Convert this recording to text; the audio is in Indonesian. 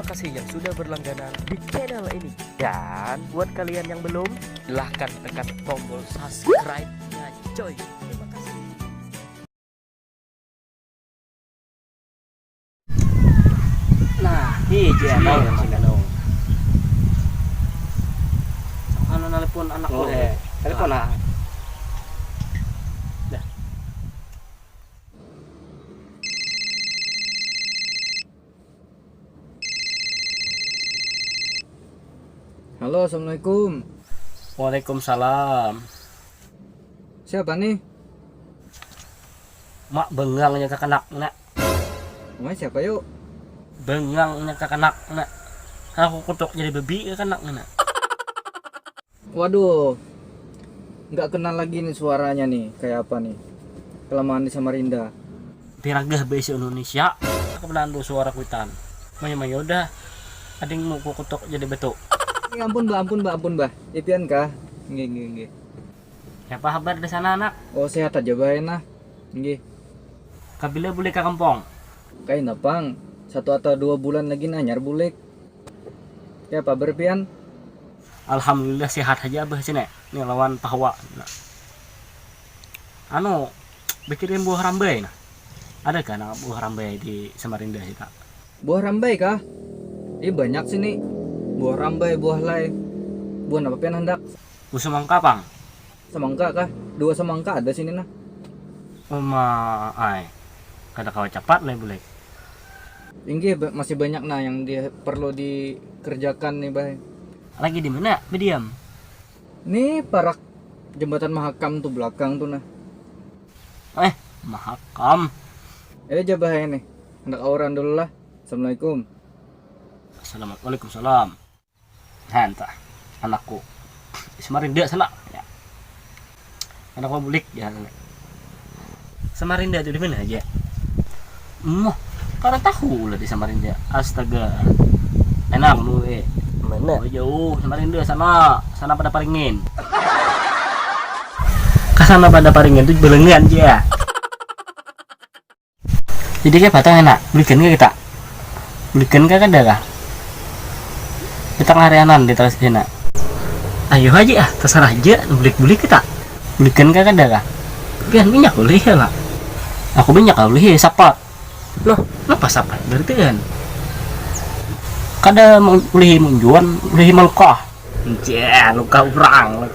kasih yang sudah berlangganan di channel ini. Dan buat kalian yang belum, silahkan tekan tombol subscribe-nya coy. Terima kasih. Nah, hiji anong singanong. Ano nalepon anak ko telepon na. Dah. Halo, assalamualaikum. Waalaikumsalam. Siapa nih? Mak bengangnya kakanak nak. Namanya siapa yuk? Bengangnya kakanak nak. Aku kutuk jadi bebi kakanak nak. Waduh, nggak kenal lagi nih suaranya nih. Kayak apa nih? Kelamaan di Samarinda. Piragah bahasa Indonesia. Aku pernah tuh suara kuitan. Maya udah. Ading mau kutuk jadi betul. Ampun mbak. Ipian kah? Nggih. Siapa kabar di sana anak? Oh, sehat aja bae nah. Nggih. Kabila boleh ke kampung. Kayak napang. 1 atau 2 bulan lagi nanyar bulik. Ya apa berpian? Alhamdulillah sehat aja abah sini. Nih lawan pahwa. Nah. Anu, bikirin buah rambai nah. Ada kan buah rambai di Samarinda kita? Buah rambai kah? Banyak sini. Buah rambai, buah lay. Buah apa pian hendak? Buah semangka pang. Semangka kah? 2 semangka ada sini nah. Oma ai. Kada kawa cepat lah boleh. Tinggi masih banyak nah yang perlu dikerjakan nih bay. Lagi di mana? Berdiam. Nih parak jembatan Mahakam tuh belakang tuh nah. Mahakam. Aja bahaya nih. Hendak auran dulu lah. Assalamualaikum. Waalaikumsalam. Hanta anakku. Samarinda sana. Ya. Anakku bulik ya. Samarinda itu di mana aja? Karena tahu lah di Samarinda. Astaga. Enak lu Mana? Oh, jauh Samarinda sana pada Paringin. Kasana pada Paringin tuh belengan aja. Jadi kayak batang enak. Belikan ke kita? Belikan ke ada kah? Kita ngarianan di teras sana. Ayo aja terserah aja. Beli kita. Belikan ke ada kah? Kan minyak boleh ya lah. Aku minyak boleh sapat. Loh, apa sapat? Berarti kan kada boleh menjual, boleh melukah. Luka orang.